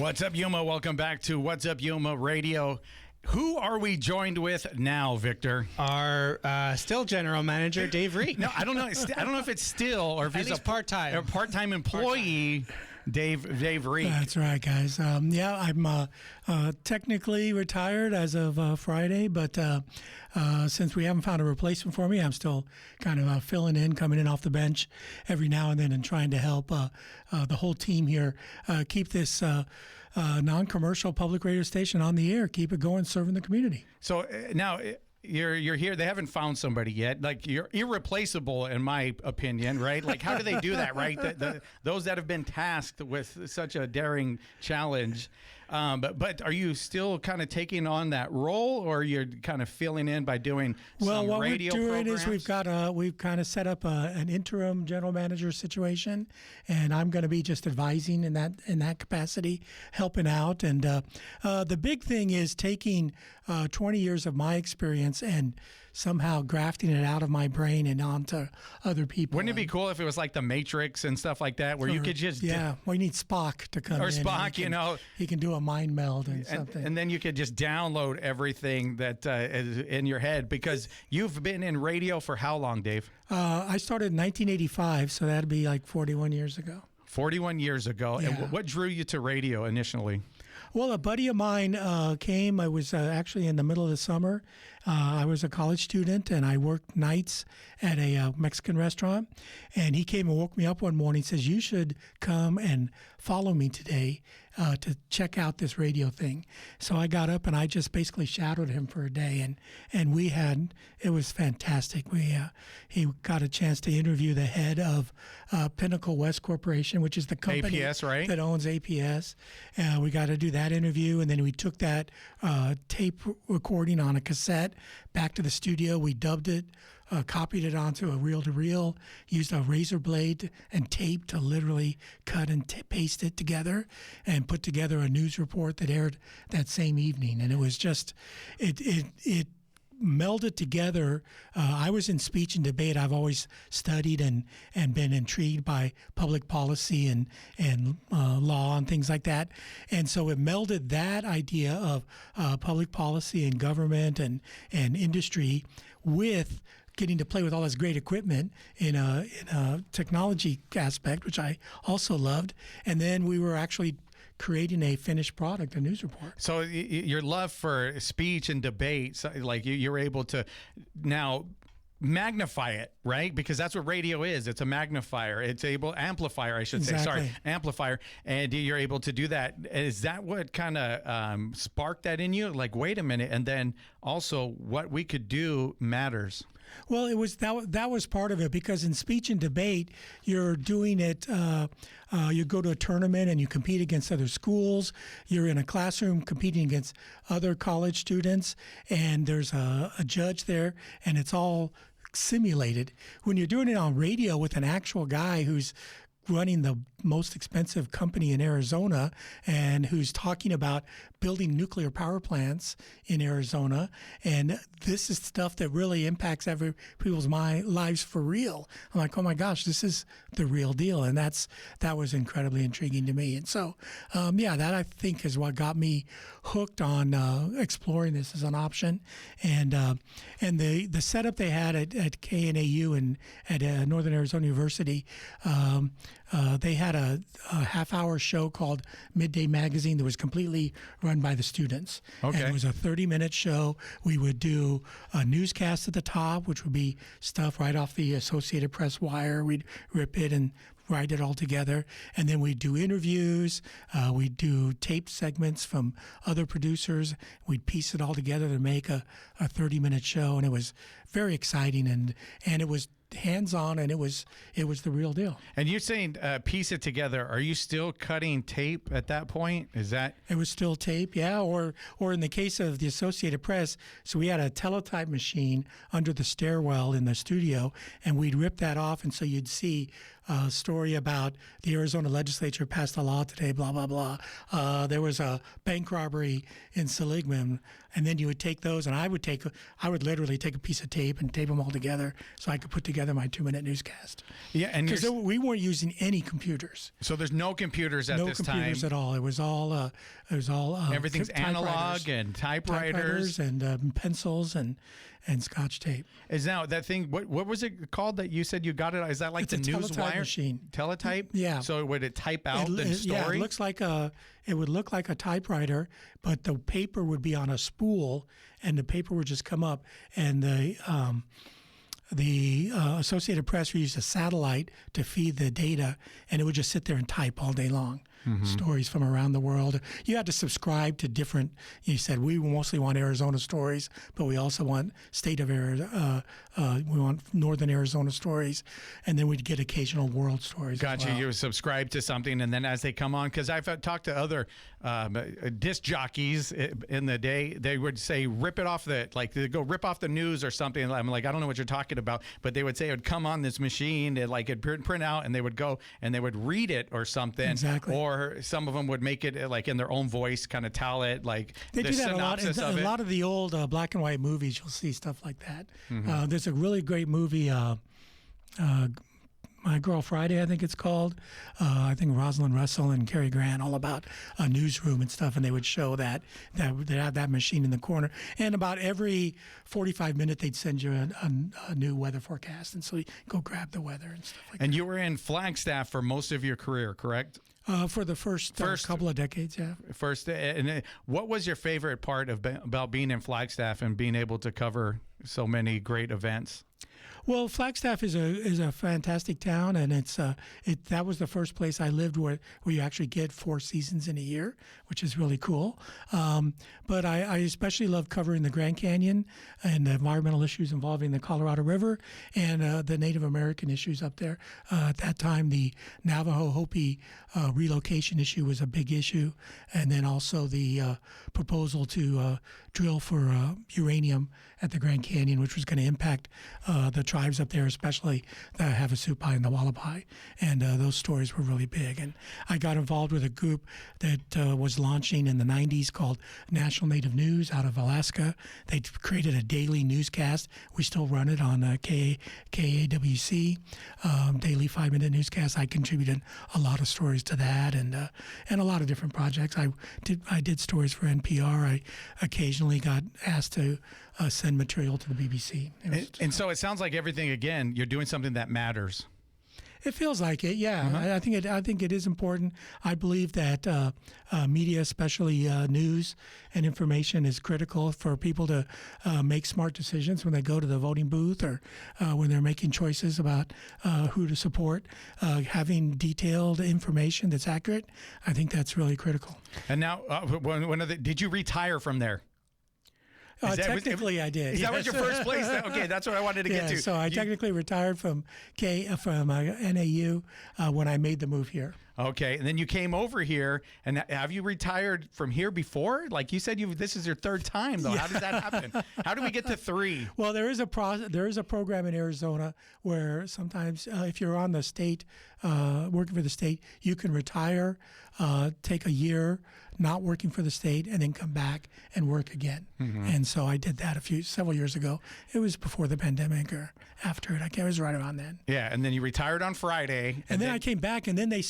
What's up, Yuma? Welcome back to What's Up, Yuma Radio. Who are we joined with now, Victor? Our still general manager, Dave Riek. No, I don't know. I don't know if it's still or if he's a part-time employee. Dave Riek. That's right, guys. I'm technically retired as of Friday, but since we haven't found a replacement for me, I'm still kind of filling in, coming in off the bench every now and then, and trying to help the whole team here keep this non-commercial public radio station on the air, keep it going, serving the community. So now you're here. They haven't found somebody yet. Like, you're irreplaceable, in my opinion, right? Like, how do they do that, right? Those that have been tasked with such a daring challenge. But are you still kind of taking on that role, or you're kind of filling in by doing some radio programs? Well, what we're doing is we've kind of set up an interim general manager situation, and I'm going to be just advising in that capacity, helping out. And the big thing is taking 20 years of my experience and somehow grafting it out of my brain and onto other people. Wouldn't it be cool if it was like the Matrix and stuff like that, where you could just we need Spock to come in. Or Spock, he can do a mind meld and something. And then you could just download everything that is in your head, because you've been in radio for how long, Dave? I started in 1985, so that'd be like 41 years ago. 41 years ago. Yeah. And what drew you to radio initially? Well, a buddy of mine came. I was actually in the middle of the summer. I was a college student, and I worked nights at a Mexican restaurant. And he came and woke me up one morning and says, "You should come and follow me today to check out this radio thing." So I got up and I just basically shadowed him for a day, and it was fantastic. He got a chance to interview the head of Pinnacle West Corporation, which is the company APS, right? that owns APS. We got to do that interview, and then we took that tape recording on a cassette back to the studio. We dubbed it, copied it onto a reel-to-reel, used a razor blade and tape to literally cut and paste it together, and put together a news report that aired that same evening. And it was just, it melded together. I was in speech and debate. I've always studied and been intrigued by public policy and law and things like that. And so it melded that idea of public policy and government and industry with getting to play with all this great equipment in a technology aspect, which I also loved. And then we were actually creating a finished product, a news report. So your love for speech and debate, so like you're able to now magnify it, right? Because that's what radio is. It's a magnifier. It's amplifier, I should say. Exactly. Sorry, amplifier. And you're able to do that. Is that what kind of sparked that in you? Like, wait a minute. And then also what we could do matters. Well, it was that was part of it, because in speech and debate, you're doing it. You go to a tournament and you compete against other schools. You're in a classroom competing against other college students, and there's a judge there, and it's all simulated. When you're doing it on radio with an actual guy who's running the most expensive company in Arizona and who's talking about building nuclear power plants in Arizona, and this is stuff that really impacts people's lives for real. I'm like, oh my gosh, this is the real deal, and that was incredibly intriguing to me. And so, that I think is what got me hooked on exploring this as an option. And the setup they had at KNAU and at Northern Arizona University, they had a half-hour show called Midday Magazine that was completely run by the students. Okay. And it was a 30-minute show. We would do a newscast at the top, which would be stuff right off the Associated Press wire. We'd rip it and write it all together. And then we'd do interviews. We'd do tape segments from other producers. We'd piece it all together to make a 30-minute show. And it was very exciting. And it was hands-on, and it was the real deal. And you're saying piece it together. Are you still cutting tape at that point? Is that? It was still tape, yeah. Or in the case of the Associated Press, so we had a teletype machine under the stairwell in the studio, and we'd rip that off, and so you'd see story about the Arizona legislature passed a law today, blah, blah, blah. There was a bank robbery in Seligman. And then you would take those, and I would literally take a piece of tape and tape them all together so I could put together my 2-minute newscast. Yeah, and because we weren't using any computers. So there's no computers at this time. No computers at all. It was all. Everything's analog and typewriters and pencils and Scotch tape. Is now that thing? What was it called that you said you got it? Is that like It's the a teletype newswire machine? Teletype? Yeah. So would it type out the story? Yeah, it looks like it would look like a typewriter, but the paper would be on a spool, and the paper would just come up, and the Associated Press used a satellite to feed the data, and it would just sit there and type all day long. Stories from around the world. You had to subscribe to different. You said we mostly want Arizona stories, but we also want state of Arizona. We want northern Arizona stories, and then we'd get occasional world stories. Gotcha. You subscribe to something, and then as they come on, because I've talked to other disc jockeys in the day, they would say rip it off they'd go rip off the news or something. I'm like, I don't know what you're talking about, but they would say it would come on this machine, it'd print out, and they would go and they would read it or something. Exactly. Or some of them would make it like in their own voice, kind of tell it like they the do that synopsis a lot. of A it. lot of the old black and white movies, you'll see stuff like that. There's a really great movie, My Girl Friday, I think it's called. I think Rosalind Russell and Cary Grant, all about a newsroom and stuff, and they would show that they have that machine in the corner. And about every 45 minutes, they'd send you a new weather forecast, and so you go grab the weather and stuff like that. And you were in Flagstaff for most of your career, correct? For the first couple of decades, yeah. What was your favorite part about being in Flagstaff and being able to cover so many great events? Well, Flagstaff is a fantastic town, and that was the first place I lived where you actually get 4 seasons in a year, which is really cool. But I especially love covering the Grand Canyon and the environmental issues involving the Colorado River and the Native American issues up there. At that time, the Navajo Hopi relocation issue was a big issue, and then also the proposal to drill for uranium at the Grand Canyon, which was going to impact the tribes up there, especially the Havasupai and the Wallapai. And those stories were really big. And I got involved with a group that was launching in the 90s called National Native News out of Alaska. They created a daily newscast. We still run it on KAWC, daily 5-minute newscast. I contributed a lot of stories to that and a lot of different projects. I did stories for NPR. I occasionally got asked to send material to the BBC. And so it sounds like everything, again, you're doing something that matters. It feels like it, yeah. I think it is important. I believe that media, especially news and information, is critical for people to make smart decisions when they go to the voting booth or when they're making choices about who to support. Having detailed information that's accurate, I think that's really critical. And now, did you retire from there? Technically, I did. Is that was your first place? Okay, that's what I wanted to get to. So I technically retired from NAU when I made the move here. Okay, and then you came over here, and have you retired from here before? Like you said, this is your 3rd time, though. Yeah. How does that happen? How do we get to 3? Well, there is a program in Arizona where sometimes if you're on the state, working for the state, you can retire, take a year not working for the state, and then come back and work again. And so I did that several years ago. It was before the pandemic or after it. It was right around then. Yeah, and then you retired on Friday. And then I came back, and then they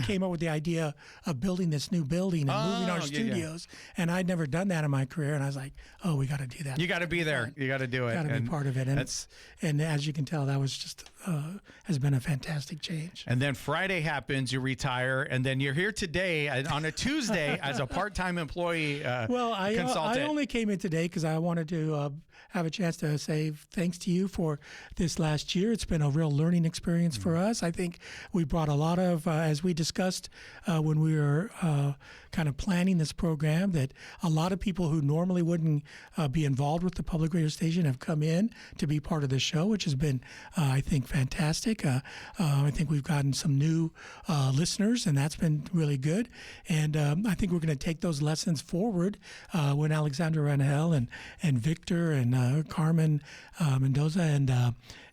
came up with the idea of building this new building and moving our studios. Yeah. And I'd never done that in my career, and I was like, oh, we got to do that. You got to be there. You got to do it. Got to be part of it. And as you can tell, that was just has been a fantastic change. And then Friday happens, you retire, and then you're here today on a Tuesday as a part-time employee consultant. I only came in today because I wanted to have a chance to say thanks to you for this last year. It's been a real learning experience for us. I think we brought a lot of, as we discussed when we were kind of planning this program, that a lot of people who normally wouldn't be involved with the public radio station have come in to be part of the show, which has been, I think, fantastic. I think we've got gotten some new listeners, and that's been really good. And I think we're going to take those lessons forward when Alexander Rangel and Victor and Carmen Mendoza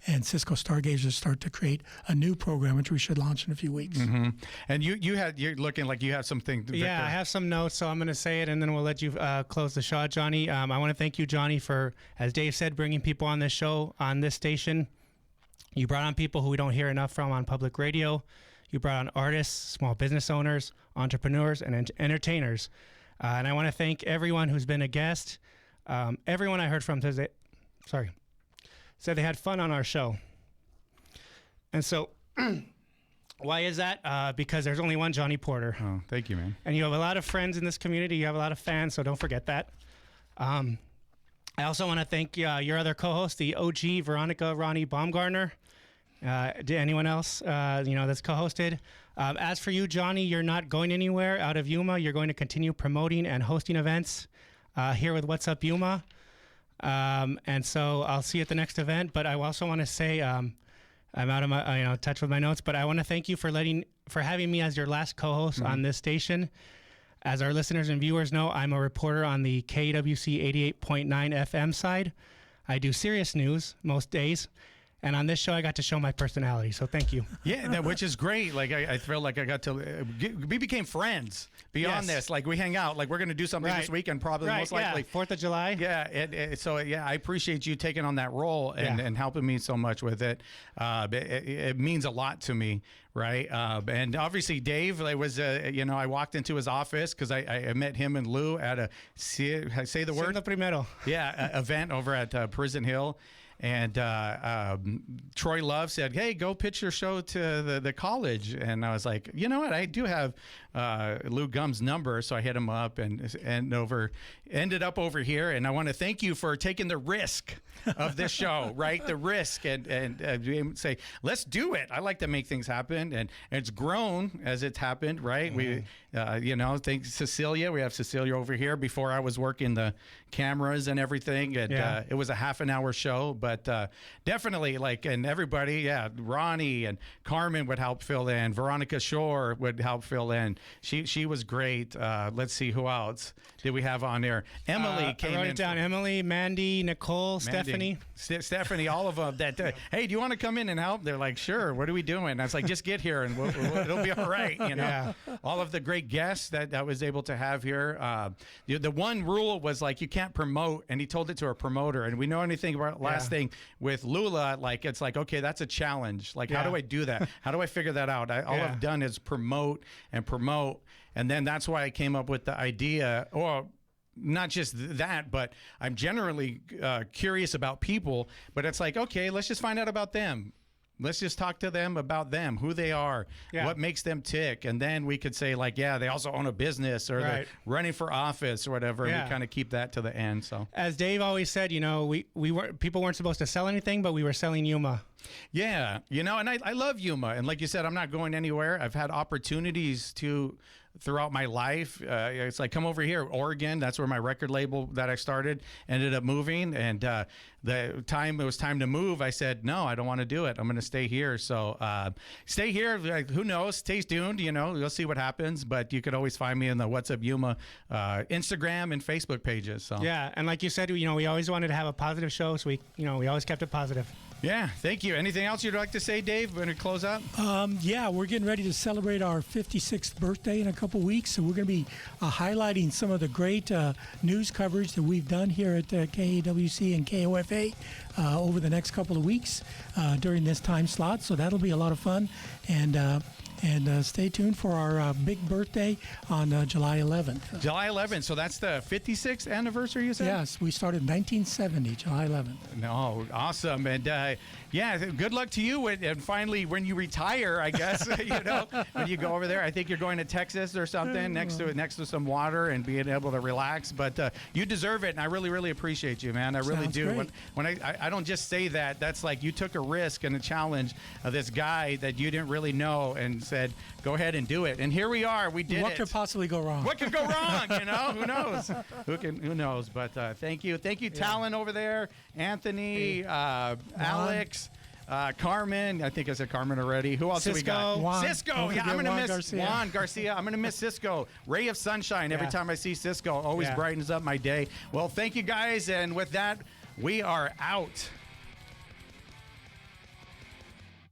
and Cisco Stargazers start to create a new program, which we should launch in a few weeks. Mm-hmm. And you're looking like you have something. Victor. Yeah, I have some notes, so I'm going to say it, and then we'll let you close the show, Johnny. I want to thank you, Johnny, for, as Dave said, bringing people on this show, on this station. You brought on people who we don't hear enough from on public radio. You brought on artists, small business owners, entrepreneurs, and entertainers. And I want to thank everyone who's been a guest. Everyone I heard from said they had fun on our show. And so, why is that? Because there's only one Jonny Porter. Oh, thank you, man. And you have a lot of friends in this community. You have a lot of fans, so don't forget that. I also want to thank your other co-host, the OG Veronica Ronnie Baumgartner. Did anyone else, that's co-hosted? As for you, Johnny, you're not going anywhere out of Yuma. You're going to continue promoting and hosting events here with What's Up Yuma. And so I'll see you at the next event. But I also want to say I'm out of my touch with my notes. But I want to thank you for having me as your last co-host on this station. As our listeners and viewers know, I'm a reporter on the KAWC 88.9 FM side. I do serious news most days. And on this show, I got to show my personality. So thank you. Yeah, which is great. Like I feel like I got to. We became friends beyond this. Like we hang out. Like we're going to do something this weekend, probably most likely. Yeah, 4th of July. Yeah. So I appreciate you taking on that role and helping me so much with it. It means a lot to me. Right. And obviously, Dave, I walked into his office because I met him and Lou at a say the word. Primero. Yeah, event over at Prison Hill. And Troy Love said, "Hey, go pitch your show to the college." And I was like, "You know what? I do have Lou Gumb's number," so I hit him up and ended up over here. And I want to thank you for taking the risk of this show, right? The risk and say, "Let's do it." I like to make things happen, and it's grown as it's happened, right? Mm-hmm. Thank Cecilia. We have Cecilia over here. Before I was working the cameras and everything, and it was a half an hour show, but definitely and everybody, Ronnie and Carmen would help fill in. Veronica Shore would help fill in. She was great. Let's see, who else did we have on there? Emily came in. I wrote it down. Emily, Mandy, Nicole, Stephanie, all of them. Hey, do you want to come in and help? They're like, sure. What are we doing? And I was like, just get here and it'll be all right. All of the great guests that I was able to have here. The one rule was you can't promote, and he told it to a promoter. And we know anything about last thing with Lula, it's okay, that's a challenge. How do I do that? How do I figure that out? All I've done is promote. And then that's why I came up with the idea, or not just that, but I'm generally curious about people, but it's okay, let's just find out about them. Let's just talk to them about them, who they are, what makes them tick. And then we could say they also own a business or they're running for office or whatever. And we kind of keep that to the end. So as Dave always said, people weren't supposed to sell anything, but we were selling Yuma. Yeah. And I love Yuma. And like you said, I'm not going anywhere. I've had opportunities throughout my life. It's come over here, Oregon. That's where my record label that I started ended up moving. And the time it was time to move, I said, no, I don't want to do it. I'm going to stay here. So stay here. Who knows? Stay tuned. You'll see what happens. But you could always find me in the What's Up Yuma Instagram and Facebook pages. So yeah, and like you said, we always wanted to have a positive show, so we always kept it positive. Yeah, thank you. Anything else you'd like to say, Dave, when we close up? We're getting ready to celebrate our 56th birthday in a couple weeks, so we're going to be highlighting some of the great news coverage that we've done here at KAWC and KOFA over the next couple of weeks during this time slot, so that'll be a lot of fun. And stay tuned for our big birthday on July 11th. July 11th. So that's the 56th anniversary, you said? Yes, we started in 1970, July 11th. No, awesome. And good luck to you. And finally, when you retire, I guess, when you go over there, I think you're going to Texas or something next to some water and being able to relax. But you deserve it. And I really, really appreciate you, man. I really do. Great. When I don't just say that, that's you took a risk and a challenge of this guy that you didn't really know and said, go ahead and do it. And here we are. We did it. What could possibly go wrong? What could go wrong? Who knows? Who knows? But thank you. Thank you, Talon over there, Anthony, Alex. Carmen. I think I said Carmen already. Who else do we got? Juan. Cisco. Don't Yeah, I'm forget going to Juan miss Garcia. Juan Garcia. I'm going to miss Cisco. Ray of sunshine. Every Yeah. time I see Cisco, always Yeah. brightens up my day. Well, thank you guys. And with that, we are out.